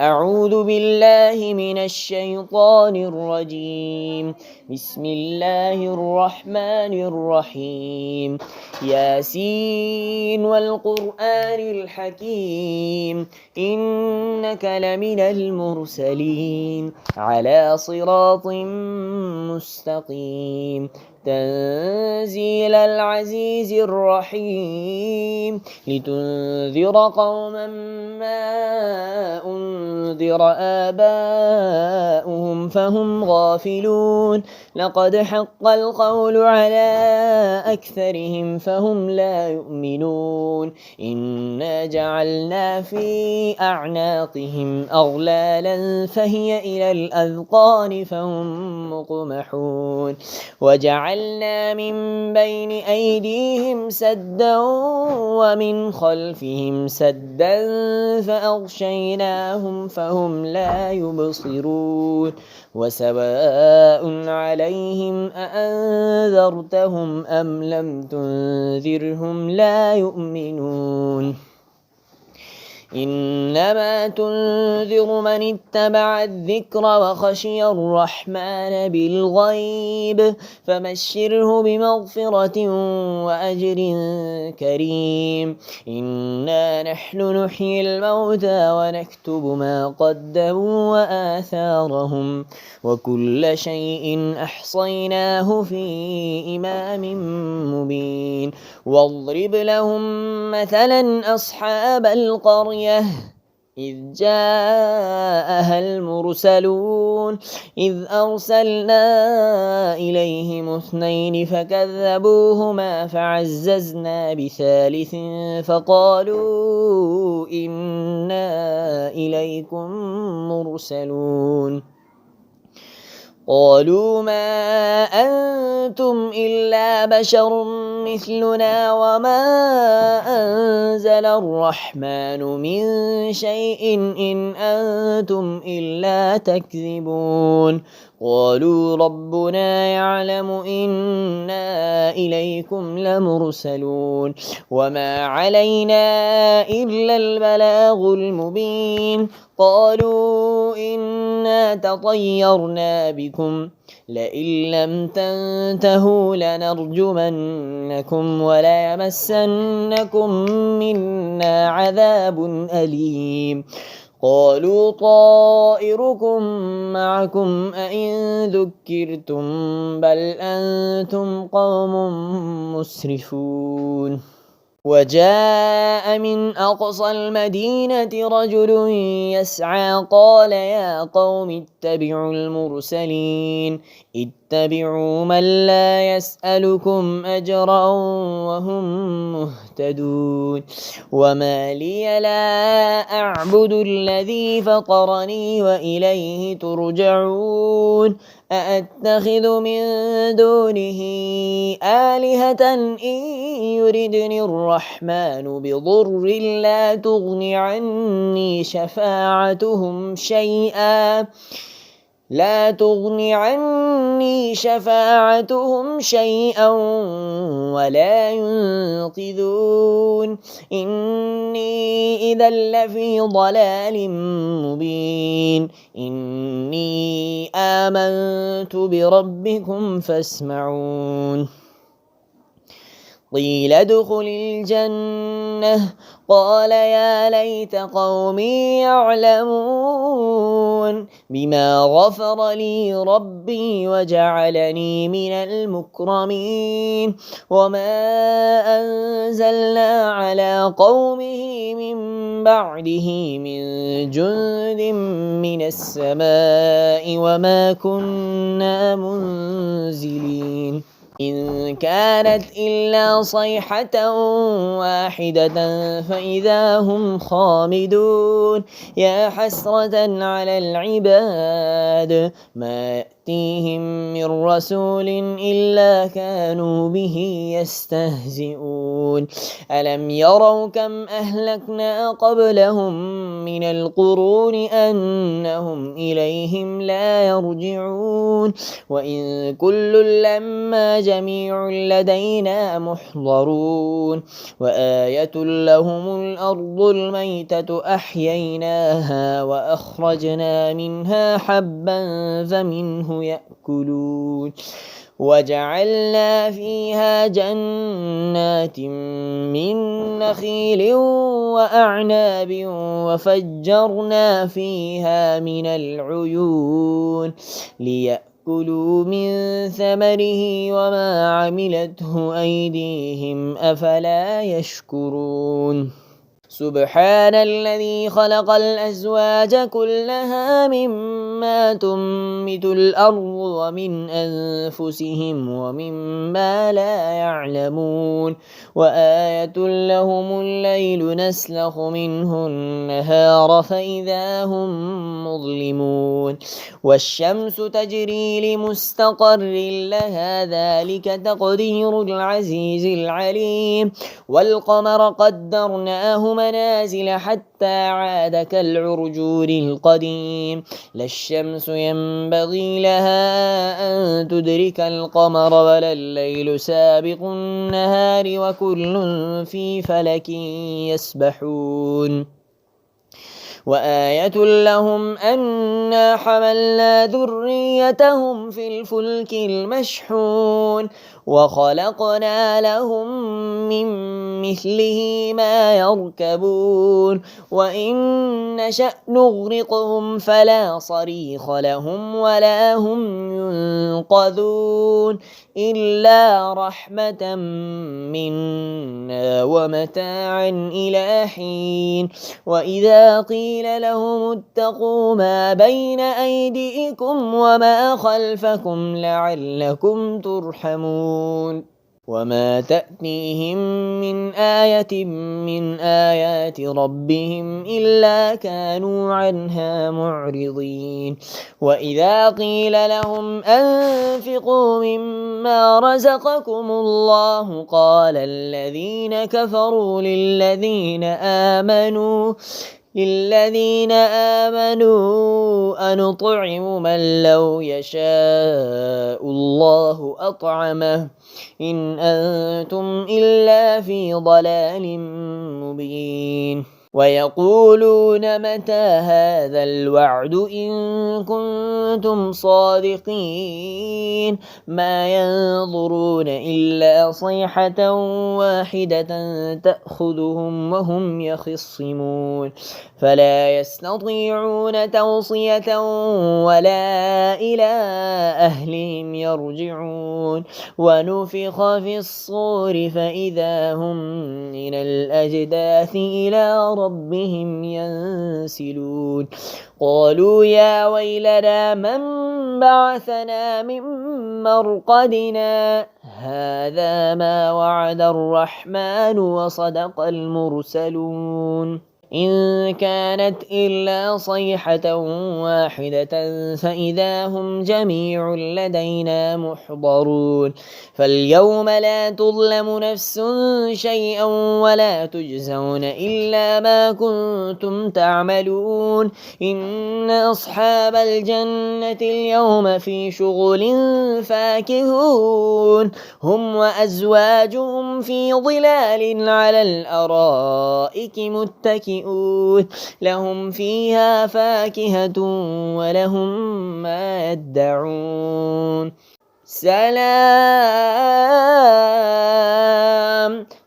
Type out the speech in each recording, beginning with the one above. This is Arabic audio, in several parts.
أعوذ بالله من الشيطان الرجيم. بسم الله الرحمن الرحيم. ياسين والقرآن الحكيم إنك لمن المرسلين على صراط مستقيم تنزيل العزيز الرحيم لتنذر قوما ما أنذر آباؤهم فهم غافلون لقد حق القول على أكثرهم فهم لا يؤمنون إنا جعلنا في أعناقهم أغلالا فهي إلى الأذقان فهم مقمحون وجعلنا من بين أيديهم سدا ومن خلفهم سدا فأغشيناهم فهم لا يبصرون وسواء عليهم أأنذرتهم أم لم تنذرهم لا يؤمنون إنما تنذر من اتبع الذكر وخشي الرحمن بالغيب فبشره بمغفرة وأجر كريم إنا نحن نحيي الموتى ونكتب ما قدموا وآثارهم وكل شيء أحصيناه في إمام مبين واضرب لهم مثلا أصحاب القرية إذ جاءها المرسلون إذ أرسلنا إليهم 2 فكذبوهما فعززنا بثالث فقالوا إنا إليكم مرسلون قالوا ما أنتم إلا بشر مثلنا وما أنزل الرحمن من شيء إن أنتم إلا تكذبون قالوا ربنا يعلم إنا إليكم لمرسلون وما علينا إلا البلاغ المبين قالوا إنا تطيرنا بكم لئن لم تنتهوا لنرجمنكم وليمسنكم منا عذاب أليم قالوا طائركم معكم أئن ذكرتم بل أنتم قوم مسرفون وجاء من أقصى المدينة رجل يسعى قال يا قوم اتبعوا المرسلين اتبعوا من لا يسألكم أجرا وهم مهتدون وما لي لا أعبد الذي فطرني وإليه ترجعون أأتخذ من دونه آلهة إن يردني الرحمن بضر لا تغن عني شفاعتهم شيئا ولا ينقذون إني إذا لفي ضلال مبين إني آمنت بربكم فاسمعون قيل ادخل الجنة قال يا ليت قومي يعلمون بما غفر لي ربي وجعلني من المكرمين وما أنزلنا على قومه من بعده من جند من السماء وما كنا منزلين إن كانت إلا صيحة واحدة فإذا هم خامدون يا حسرة على العباد ما يأتيهم من رسول إلا كانوا به يستهزئون ألم يروا كم أهلكنا قبلهم من القرون أنهم إليهم لا يرجعون وإن كل لما جميع لدينا محضرون وآية لهم الأرض الميتة أحييناها وأخرجنا منها حبا فمنه يأكلون وجعلنا فيها جنات من نخيل وأعناب وفجرنا فيها من العيون ليأكلوا من ثمره وما عملته أيديهم أفلا يشكرون سبحان الذي خلق الأزواج كلها مما تنبت الأرض ومن أنفسهم ومما لا يعلمون وآية لهم الليل نسلخ منه النهار فإذا هم مظلمون والشمس تجري لمستقر لها ذلك تقدير العزيز العليم والقمر قدرناه منازل حتى عاد كالعرجون القديم لا الشمس ينبغي لها أن تدرك القمر ولا الليل سابق النهار وكل في فلك يسبحون وآية لهم أنا حملنا ذريتهم في الفلك المشحون وخلقنا لهم من مثله ما يركبون وإن نشأ نغرقهم فلا صريخ لهم ولا هم ينقذون إلا رحمة منا ومتاعا إلى حين وإذا قيل لهم اتقوا ما بين أيديكم وما خلفكم لعلكم ترحمون وما تأتيهم من آية من آيات ربهم إلا كانوا عنها معرضين وإذا قيل لهم أنفقوا مما رزقكم الله قال الذين كفروا للذين آمنوا أنطعم من لو يشاء الله أطعمه إن أنتم إلا في ضلال مبين ويقولون متى هذا الوعد إن كنتم صادقين ما ينظرون إلا صيحة واحدة تأخذهم وهم يخصمون فلا يستطيعون توصية ولا إلى أهلهم يرجعون ونفخ في الصور فإذا هم من الأجداث إلى ربهم ينسلون قالوا يا ويلنا من بعثنا من مرقدنا هذا ما وعد الرحمن وصدق المرسلون إن كانت إلا صيحة واحدة فإذا هم جميع لدينا محضرون فاليوم لا تظلم نفس شيئا ولا تجزون إلا ما كنتم تعملون إن أصحاب الجنة اليوم في شغل فاكهون هم وأزواجهم في ظلال على الأرائك متكئون لهم فيها فاكهة ولهم ما يدعون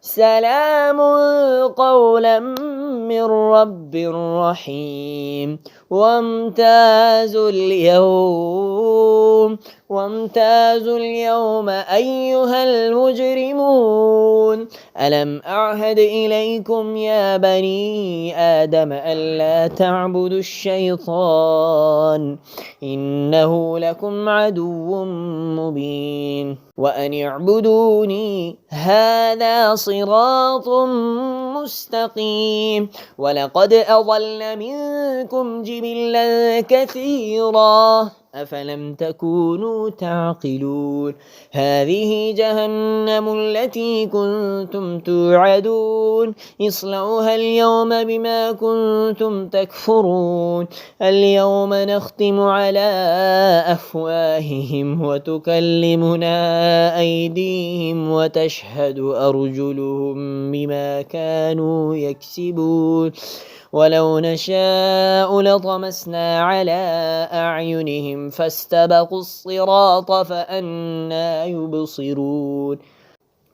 سلام قولا من رب رحيم وامتازوا اليوم أيها المجرمون ألم أعهد إليكم يا بني آدم ألا تعبدوا الشيطان إنه لكم عدو مبين وأن اعبدوني هذا صراط مستقيم ولقد أضل منكم جبلا كثيرا أفلم تكونوا تعقلون هذه جهنم التي كنتم توعدون اصلوها اليوم بما كنتم تكفرون اليوم نختم على أفواههم وتكلمنا أيديهم وتشهد أرجلهم بما كانوا يكسبون ولو نشاء لطمسنا على أعينهم فاستبقوا الصراط فأنى يبصرون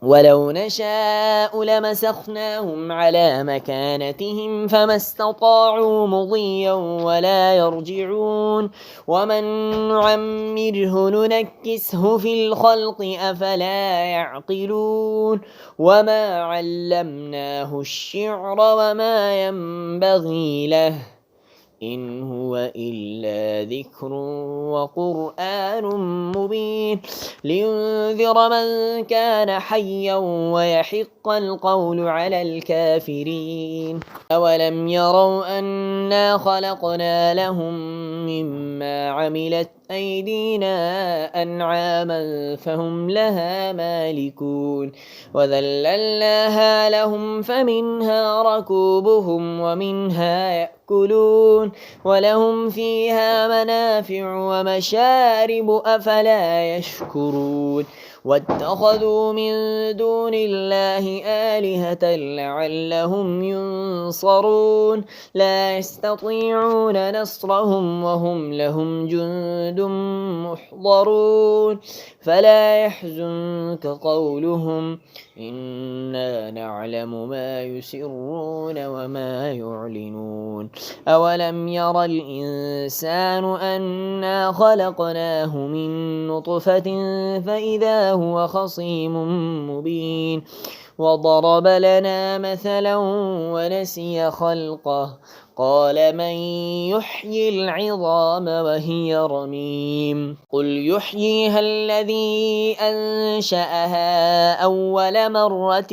ولو نشاء لمسخناهم على مكانتهم فما استطاعوا مضيا ولا يرجعون ومن نعمره ننكسه في الخلق أفلا يعقلون وما علمناه الشعر وما ينبغي له إن هو إلا ذكر وقرآن مبين لينذر من كان حيا ويحق القول على الكافرين أولم يروا أنا خلقنا لهم مما عملت أيدينا أنعاما فهم لها مالكون وذللناها لهم فمنها ركوبهم ومنها يأكلون ولهم فيها منافع ومشارب أفلا يشكرون واتخذوا من دون الله آلهة لعلهم ينصرون لا يستطيعون نصرهم وهم لهم جند محضرون فلا يحزنك قولهم إنا نعلم ما يسرون وما يعلنون أولم ير الإنسان أنا خلقناه من نطفة فإذا هو خصيم مبين وضرب لنا مثلا ونسي خلقه قال من يحيي العظام وهي رميم قل يحييها الذي أنشأها أول مرة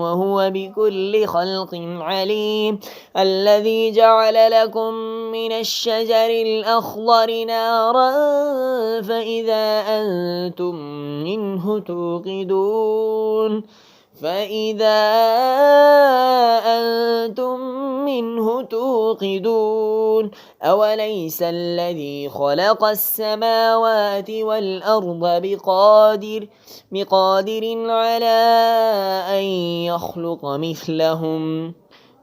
وهو بكل خلق عليم الذي جعل لكم من الشجر الأخضر نارا فإذا أنتم منه توقدون أوليس الذي خلق السماوات والأرض بقادر على أن يخلق مثلهم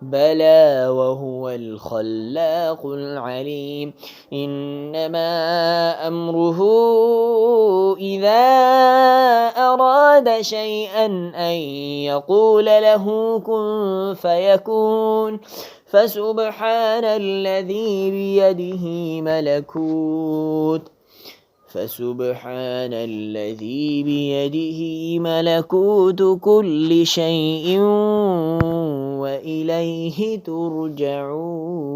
بلى وهو الخلاق العليم إنما أمره إذا أراد شيئا أن يقول له كن فيكون فسبحان الذي بيده ملكوت كل شيء وإليه ترجعون.